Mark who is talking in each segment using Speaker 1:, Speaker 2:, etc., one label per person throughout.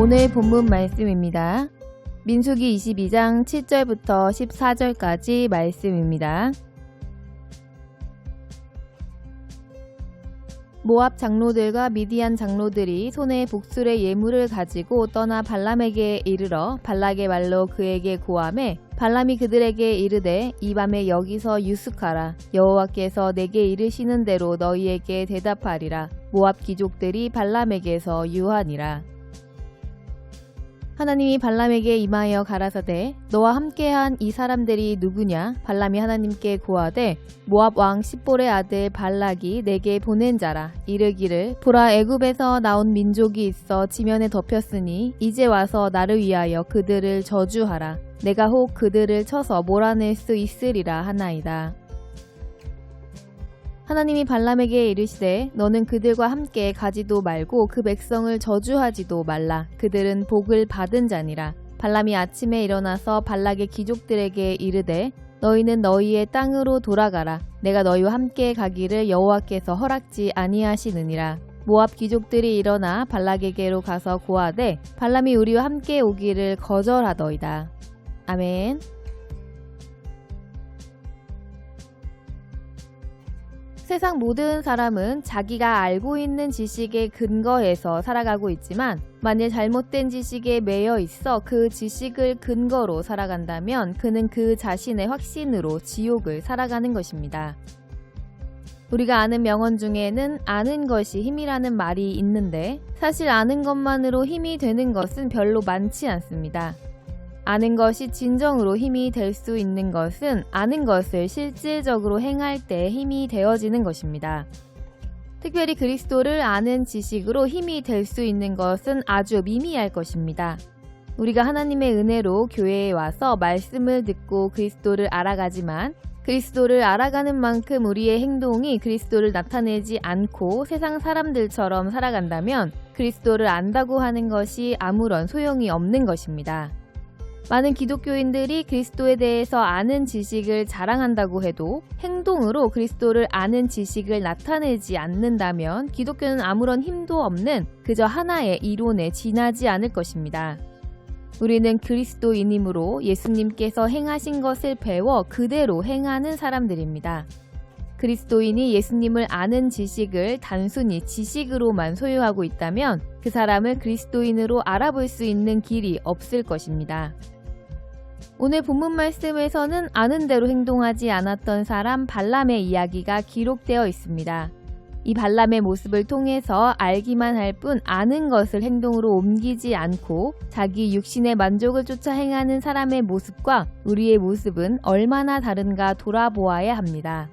Speaker 1: 오늘 본문 말씀입니다. 민수기 22장 7절부터 14절까지 말씀입니다. 모압 장로들과 미디안 장로들이 손에 복술의 예물을 가지고 떠나 발람에게 이르러 발락의 말로 그에게 고하매 발람이 그들에게 이르되 이 밤에 여기서 유숙하라. 여호와께서 내게 이르시는 대로 너희에게 대답하리라. 모압 귀족들이 발람에게서 유하니라. 하나님이 발람에게 임하여 가라사대 너와 함께한 이 사람들이 누구냐? 발람이 하나님께 고하되 모압 왕 십볼의 아들 발락이 내게 보낸 자라. 이르기를 보라 애굽에서 나온 민족이 있어 지면에 덮였으니 이제 와서 나를 위하여 그들을 저주하라. 내가 혹 그들을 쳐서 몰아낼 수 있으리라 하나이다. 하나님이 발람에게 이르시되 너는 그들과 함께 가지도 말고 그 백성을 저주하지도 말라. 그들은 복을 받은 자니라. 발람이 아침에 일어나서 발락의 귀족들에게 이르되 너희는 너희의 땅으로 돌아가라. 내가 너희와 함께 가기를 여호와께서 허락지 아니하시느니라. 모압 귀족들이 일어나 발락에게로 가서 고하되 발람이 우리와 함께 오기를 거절하더이다. 아멘. 세상 모든 사람은 자기가 알고 있는 지식에 근거해서 살아가고 있지만 만일 잘못된 지식에 매여 있어 그 지식을 근거로 살아간다면 그는 그 자신의 확신으로 지옥을 살아가는 것입니다. 우리가 아는 명언 중에는 아는 것이 힘이라는 말이 있는데 사실 아는 것만으로 힘이 되는 것은 별로 많지 않습니다. 아는 것이 진정으로 힘이 될 수 있는 것은 아는 것을 실질적으로 행할 때 힘이 되어지는 것입니다. 특별히 그리스도를 아는 지식으로 힘이 될 수 있는 것은 아주 미미할 것입니다. 우리가 하나님의 은혜로 교회에 와서 말씀을 듣고 그리스도를 알아가지만 그리스도를 알아가는 만큼 우리의 행동이 그리스도를 나타내지 않고 세상 사람들처럼 살아간다면 그리스도를 안다고 하는 것이 아무런 소용이 없는 것입니다. 많은 기독교인들이 그리스도에 대해서 아는 지식을 자랑한다고 해도 행동으로 그리스도를 아는 지식을 나타내지 않는다면 기독교는 아무런 힘도 없는 그저 하나의 이론에 지나지 않을 것입니다. 우리는 그리스도인이므로 예수님께서 행하신 것을 배워 그대로 행하는 사람들입니다. 그리스도인이 예수님을 아는 지식을 단순히 지식으로만 소유하고 있다면 그 사람을 그리스도인으로 알아볼 수 있는 길이 없을 것입니다. 오늘 본문 말씀에서는 아는 대로 행동하지 않았던 사람 발람의 이야기가 기록되어 있습니다. 이 발람의 모습을 통해서 알기만 할 뿐 아는 것을 행동으로 옮기지 않고 자기 육신의 만족을 쫓아 행하는 사람의 모습과 우리의 모습은 얼마나 다른가 돌아보아야 합니다.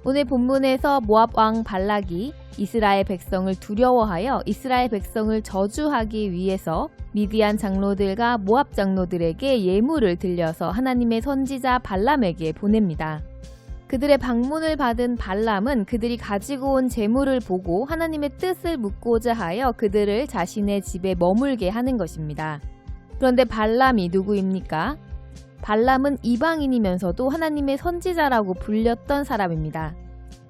Speaker 1: 오늘 본문에서 모압 왕 발락이 이스라엘 백성을 두려워하여 이스라엘 백성을 저주하기 위해서 미디안 장로들과 모압 장로들에게 예물을 들려서 하나님의 선지자 발람에게 보냅니다. 그들의 방문을 받은 발람은 그들이 가지고 온 재물을 보고 하나님의 뜻을 묻고자 하여 그들을 자신의 집에 머물게 하는 것입니다. 그런데 발람이 누구입니까? 발람은 이방인이면서도 하나님의 선지자라고 불렸던 사람입니다.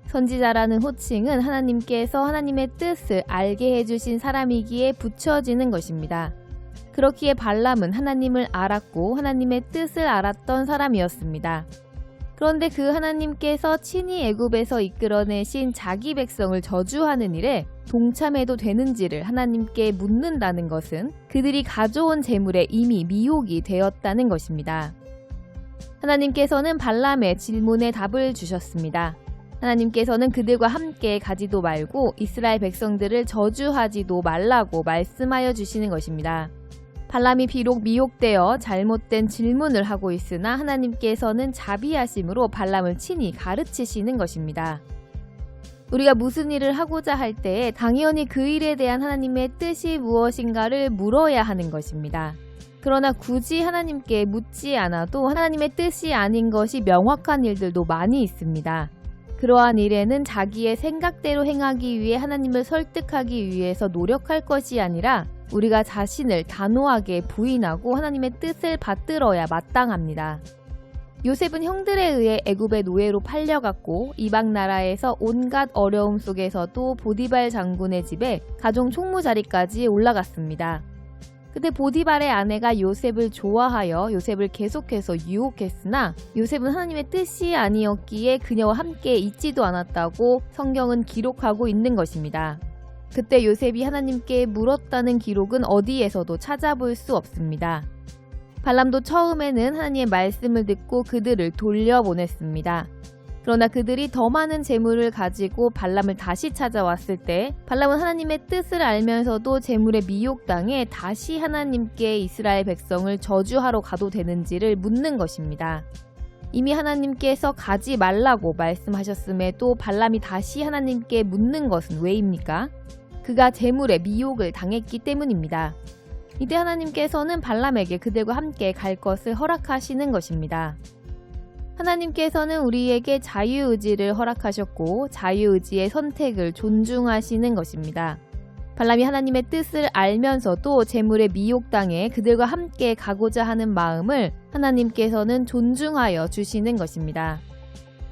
Speaker 1: 선지자라는 호칭은 하나님께서 하나님의 뜻을 알게 해주신 사람이기에 붙여지는 것입니다. 그렇기에 발람은 하나님을 알았고 하나님의 뜻을 알았던 사람이었습니다. 그런데 그 하나님께서 친히 애굽에서 이끌어내신 자기 백성을 저주하는 일에 동참해도 되는지를 하나님께 묻는다는 것은 그들이 가져온 재물에 이미 미혹이 되었다는 것입니다. 하나님께서는 발람의 질문에 답을 주셨습니다. 하나님께서는 그들과 함께 가지도 말고 이스라엘 백성들을 저주하지도 말라고 말씀하여 주시는 것입니다. 발람이 비록 미혹되어 잘못된 질문을 하고 있으나 하나님께서는 자비하심으로 발람을 친히 가르치시는 것입니다. 우리가 무슨 일을 하고자 할 때에 당연히 그 일에 대한 하나님의 뜻이 무엇인가를 물어야 하는 것입니다. 그러나 굳이 하나님께 묻지 않아도 하나님의 뜻이 아닌 것이 명확한 일들도 많이 있습니다. 그러한 일에는 자기의 생각대로 행하기 위해 하나님을 설득하기 위해서 노력할 것이 아니라 우리가 자신을 단호하게 부인하고 하나님의 뜻을 받들어야 마땅합니다. 요셉은 형들에 의해 애굽의 노예로 팔려갔고 이방 나라에서 온갖 어려움 속에서도 보디발 장군의 집에 가정 총무 자리까지 올라갔습니다. 그때 보디발의 아내가 요셉을 좋아하여 요셉을 계속해서 유혹했으나 요셉은 하나님의 뜻이 아니었기에 그녀와 함께 있지도 않았다고 성경은 기록하고 있는 것입니다. 그때 요셉이 하나님께 물었다는 기록은 어디에서도 찾아볼 수 없습니다. 발람도 처음에는 하나님의 말씀을 듣고 그들을 돌려보냈습니다. 그러나 그들이 더 많은 재물을 가지고 발람을 다시 찾아왔을 때 발람은 하나님의 뜻을 알면서도 재물에 미혹당해 다시 하나님께 이스라엘 백성을 저주하러 가도 되는지를 묻는 것입니다. 이미 하나님께서 가지 말라고 말씀하셨음에도 발람이 다시 하나님께 묻는 것은 왜입니까? 그가 재물에 미혹을 당했기 때문입니다. 이때 하나님께서는 발람에게 그들과 함께 갈 것을 허락하시는 것입니다. 하나님께서는 우리에게 자유의지를 허락하셨고 자유의지의 선택을 존중하시는 것입니다. 발람이 하나님의 뜻을 알면서도 재물에 미혹당해 그들과 함께 가고자 하는 마음을 하나님께서는 존중하여 주시는 것입니다.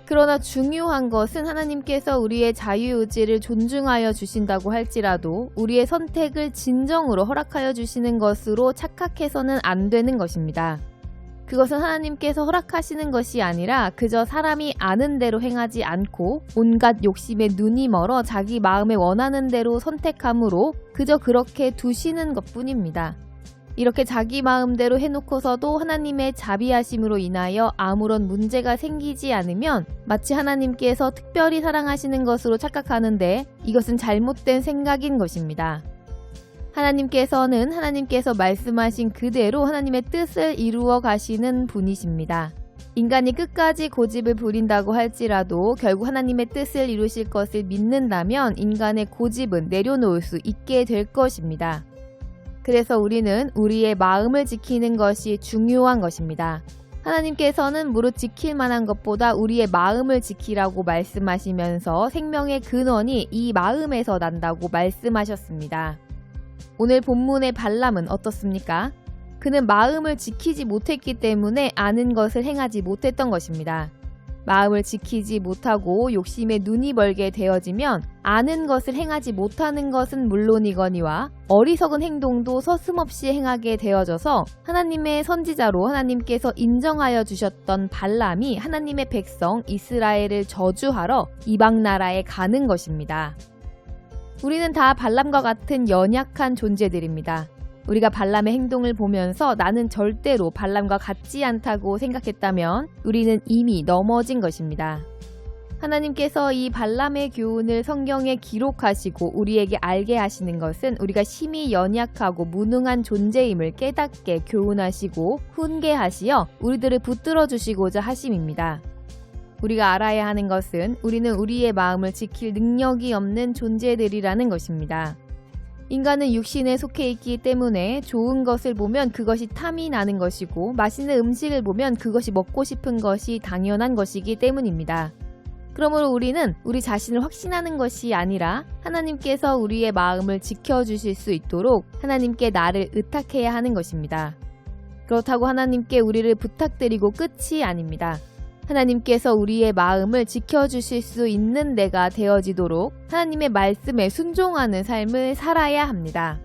Speaker 1: 그러나 중요한 것은 하나님께서 우리의 자유의지를 존중하여 주신다고 할지라도 우리의 선택을 진정으로 허락하여 주시는 것으로 착각해서는 안 되는 것입니다. 그것은 하나님께서 허락하시는 것이 아니라 그저 사람이 아는 대로 행하지 않고 온갖 욕심에 눈이 멀어 자기 마음에 원하는 대로 선택함으로 그저 그렇게 두시는 것뿐입니다. 이렇게 자기 마음대로 해놓고서도 하나님의 자비하심으로 인하여 아무런 문제가 생기지 않으면 마치 하나님께서 특별히 사랑하시는 것으로 착각하는데 이것은 잘못된 생각인 것입니다. 하나님께서는 하나님께서 말씀하신 그대로 하나님의 뜻을 이루어 가시는 분이십니다. 인간이 끝까지 고집을 부린다고 할지라도 결국 하나님의 뜻을 이루실 것을 믿는다면 인간의 고집은 내려놓을 수 있게 될 것입니다. 그래서 우리는 우리의 마음을 지키는 것이 중요한 것입니다. 하나님께서는 무릇 지킬 만한 것보다 우리의 마음을 지키라고 말씀하시면서 생명의 근원이 이 마음에서 난다고 말씀하셨습니다. 오늘 본문의 발람은 어떻습니까? 그는 마음을 지키지 못했기 때문에 아는 것을 행하지 못했던 것입니다. 마음을 지키지 못하고 욕심에 눈이 멀게 되어지면 아는 것을 행하지 못하는 것은 물론이거니와 어리석은 행동도 서슴없이 행하게 되어져서 하나님의 선지자로 하나님께서 인정하여 주셨던 발람이 하나님의 백성 이스라엘을 저주하러 이방 나라에 가는 것입니다. 우리는 다 발람과 같은 연약한 존재들입니다. 우리가 발람의 행동을 보면서 나는 절대로 발람과 같지 않다고 생각했다면 우리는 이미 넘어진 것입니다. 하나님께서 이 발람의 교훈을 성경에 기록하시고 우리에게 알게 하시는 것은 우리가 심히 연약하고 무능한 존재임을 깨닫게 교훈하시고 훈계하시어 우리들을 붙들어 주시고자 하심입니다. 우리가 알아야 하는 것은 우리는 우리의 마음을 지킬 능력이 없는 존재들이라는 것입니다. 인간은 육신에 속해 있기 때문에 좋은 것을 보면 그것이 탐이 나는 것이고 맛있는 음식을 보면 그것이 먹고 싶은 것이 당연한 것이기 때문입니다. 그러므로 우리는 우리 자신을 확신하는 것이 아니라 하나님께서 우리의 마음을 지켜주실 수 있도록 하나님께 나를 의탁해야 하는 것입니다. 그렇다고 하나님께 우리를 부탁드리고 끝이 아닙니다. 하나님께서 우리의 마음을 지켜주실 수 있는 내가 되어지도록 하나님의 말씀에 순종하는 삶을 살아야 합니다.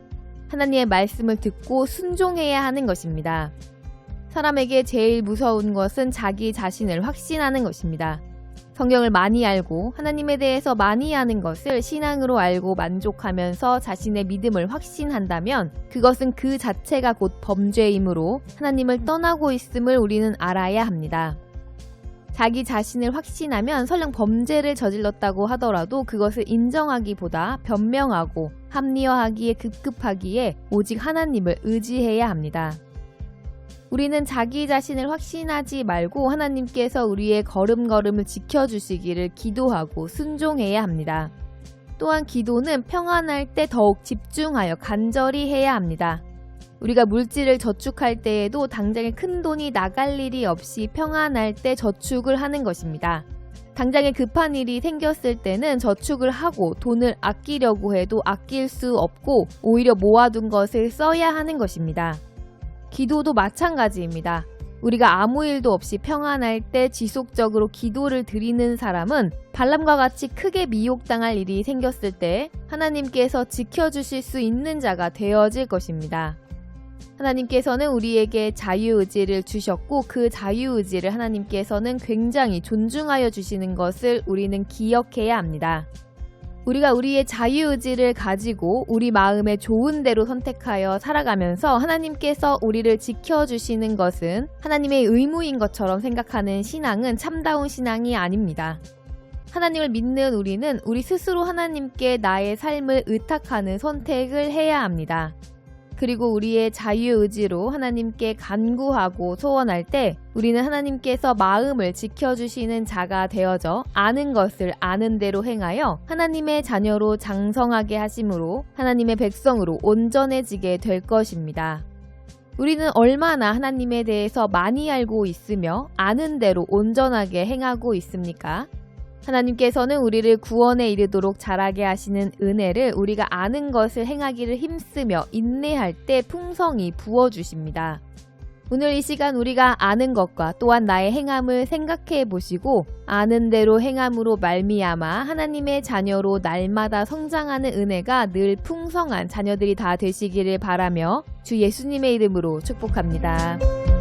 Speaker 1: 하나님의 말씀을 듣고 순종해야 하는 것입니다. 사람에게 제일 무서운 것은 자기 자신을 확신하는 것입니다. 성경을 많이 알고 하나님에 대해서 많이 아는 것을 신앙으로 알고 만족하면서 자신의 믿음을 확신한다면 그것은 그 자체가 곧 범죄이므로 하나님을 떠나고 있음을 우리는 알아야 합니다. 자기 자신을 확신하면 설령 범죄를 저질렀다고 하더라도 그것을 인정하기보다 변명하고 합리화하기에 급급하기에 오직 하나님을 의지해야 합니다. 우리는 자기 자신을 확신하지 말고 하나님께서 우리의 걸음걸음을 지켜주시기를 기도하고 순종해야 합니다. 또한 기도는 평안할 때 더욱 집중하여 간절히 해야 합니다. 우리가 물질을 저축할 때에도 당장에 큰 돈이 나갈 일이 없이 평안할 때 저축을 하는 것입니다. 당장에 급한 일이 생겼을 때는 저축을 하고 돈을 아끼려고 해도 아낄 수 없고 오히려 모아둔 것을 써야 하는 것입니다. 기도도 마찬가지입니다. 우리가 아무 일도 없이 평안할 때 지속적으로 기도를 드리는 사람은 발람과 같이 크게 미혹당할 일이 생겼을 때 하나님께서 지켜주실 수 있는 자가 되어질 것입니다. 하나님께서는 우리에게 자유의지를 주셨고 그 자유의지를 하나님께서는 굉장히 존중하여 주시는 것을 우리는 기억해야 합니다. 우리가 우리의 자유의지를 가지고 우리 마음에 좋은 대로 선택하여 살아가면서 하나님께서 우리를 지켜주시는 것은 하나님의 의무인 것처럼 생각하는 신앙은 참다운 신앙이 아닙니다. 하나님을 믿는 우리는 우리 스스로 하나님께 나의 삶을 의탁하는 선택을 해야 합니다. 그리고 우리의 자유의지로 하나님께 간구하고 소원할 때 우리는 하나님께서 마음을 지켜주시는 자가 되어져 아는 것을 아는 대로 행하여 하나님의 자녀로 장성하게 하심으로 하나님의 백성으로 온전해지게 될 것입니다. 우리는 얼마나 하나님에 대해서 많이 알고 있으며 아는 대로 온전하게 행하고 있습니까? 하나님께서는 우리를 구원에 이르도록 자라게 하시는 은혜를 우리가 아는 것을 행하기를 힘쓰며 인내할 때 풍성히 부어주십니다. 오늘 이 시간 우리가 아는 것과 또한 나의 행함을 생각해 보시고 아는 대로 행함으로 말미암아 하나님의 자녀로 날마다 성장하는 은혜가 늘 풍성한 자녀들이 다 되시기를 바라며 주 예수님의 이름으로 축복합니다.